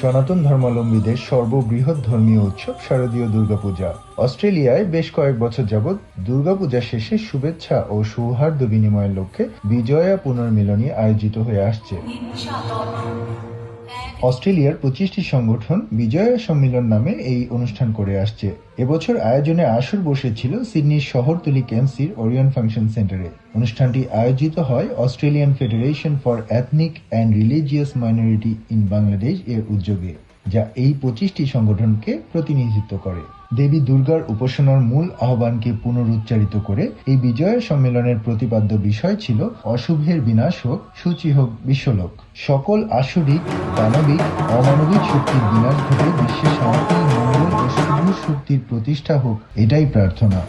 সনাতন ধর্মাবলম্বীদের সর্ববৃহৎ ধর্মীয় উৎসব শারদীয় দুর্গাপূজা। অস্ট্রেলিয়ায় বেশ কয়েক বছর যাবৎ দুর্গাপূজা শেষে শুভেচ্ছা ও সৌহার্দ্য বিনিময়ের লক্ষ্যে বিজয়া পুনর্মিলনী আয়োজিত হয়ে আসছে। অস্ট্রেলিয়ার 25টি সংগঠন বিজয়া সম্মিলন নামে এই অনুষ্ঠান করে আসছে। এবছর আয়োজনে আসর বসেছিল সিডনির শহরতলি কেমসির ওরিয়ন ফাংশন সেন্টারে। অনুষ্ঠানটি আয়োজিত হয় Australian federation for ethnic and religious minority in Bangladesh এর উদ্যোগে, যা এই 25টি সংগঠনকে প্রতিনিধিত্ব করে। দেবী দুর্গার উপাসনার মূল আহ্বানকে পুনরুচ্চারিত করে এই বিজয়া সম্মেলনের প্রতিপাদ্য বিষয় ছিল অশুভের বিনাশ হোক, সূচি হোক বিশ্বলোক। সকল আসরিক, দানবিক, অমানবিক শক্তির বিনাশ ঘটে বিশ্বে শান্তি, মঙ্গল ও শুভ শক্তির প্রতিষ্ঠা হোক, এটাই প্রার্থনা।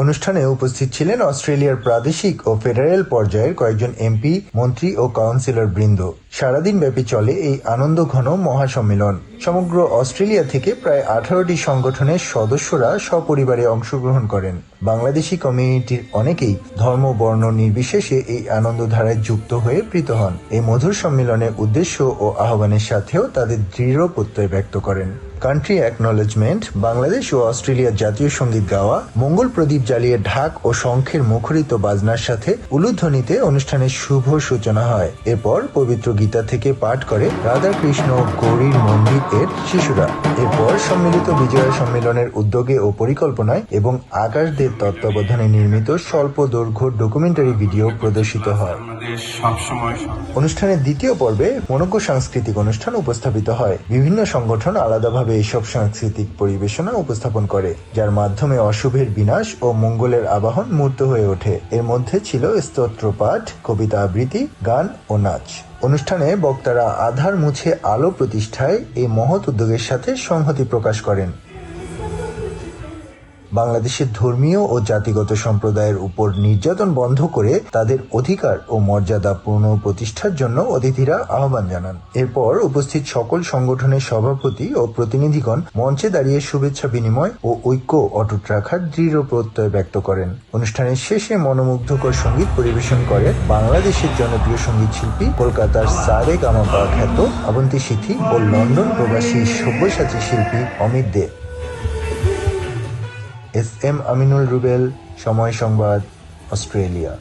অনুষ্ঠানে উপস্থিত ছিলেন অস্ট্রেলিয়ার প্রাদেশিক ও ফেডারেল পর্যায়ের কয়েকজন এমপি, মন্ত্রী ও কাউন্সিলর বৃন্দ। সারাদিন ব্যাপী চলে এই আনন্দঘন মহাসম্মেলন। সমগ্র অস্ট্রেলিয়া থেকে প্রায় 18টি সংগঠনের সদস্যরা সপরিবারে অংশগ্রহণ করেন। বাংলাদেশি কমিউনিটির অনেকেই ধর্ম বর্ণ নির্বিশেষে এই আনন্দধারায় যুক্ত হয়ে প্রীত হন। এই মধুর সম্মেলনের উদ্দেশ্য ও আহ্বানের সাথেও তাদের দৃঢ় প্রত্যয় ব্যক্ত করেন। কান্ট্রি অ্যাকনলেজমেন্ট, বাংলাদেশ ও অস্ট্রেলিয়ার জাতীয় সঙ্গীত গাওয়া, মঙ্গল প্রদীপ জ্বালিয়ে ঢাক ও শঙ্খের মুখরিত বাজনার সাথে উলুধ্বনিতে অনুষ্ঠানের শুভ সূচনা হয়। এরপর পবিত্র গীতা থেকে পাঠ করে রাধাকৃষ্ণ গৌরীর মন্দির এর শিশুরা। এরপর সম্মিলিত বিজয়া সম্মেলনের উদ্যোগে ও পরিকল্পনায় এবং আকাশদের তত্ত্বাবধানে নির্মিত স্বল্প দৈর্ঘ্য ডকুমেন্টারি ভিডিও প্রদর্শিত হয়। অনুষ্ঠানের দ্বিতীয় পর্বে মনোজ্ঞ সাংস্কৃতিক অনুষ্ঠান উপস্থাপিত হয়। বিভিন্ন সংগঠন আলাদাভাবে এইসব সাংস্কৃতিক পরিবেশনা উপস্থাপন করে, যার মাধ্যমে অশুভের বিনাশ ও মঙ্গলের আবাহন মূর্ত হয়ে ওঠে। এর মধ্যে ছিল স্তোত্র পাঠ, কবিতা আবৃত্তি, গান ও নাচ। অনুষ্ঠানে বক্তারা আঁধার মুছে আলো প্রতিষ্ঠায় এই মহৎ উদ্যোগের সাথে সংহতি প্রকাশ করেন। বাংলাদেশের ধর্মীয় ও জাতিগত সম্প্রদায়ের উপর নির্যাতন বন্ধ করে তাদের অধিকার ও মর্যাদা পুনঃপ্রতিষ্ঠার জন্য অতিথিরা আহ্বান জানান। এরপর উপস্থিত সকল সংগঠনের সভাপতি ও প্রতিনিধিগণ মঞ্চে দাঁড়িয়ে শুভেচ্ছা বিনিময় ও ঐক্য অটুট রাখার দৃঢ় প্রত্যয় ব্যক্ত করেন। অনুষ্ঠানের শেষে মনোমুগ্ধকর সঙ্গীত পরিবেশন করে বাংলাদেশের জনপ্রিয় সঙ্গীত শিল্পী, কলকাতার সারেগামাপা খ্যাত অবন্তী সিথি ও লন্ডন প্রবাসী সব্যসাচী শিল্পী অমিত দে। এস এম আমিনুল রুবেল, সময় সংবাদ, অস্ট্রেলিয়া।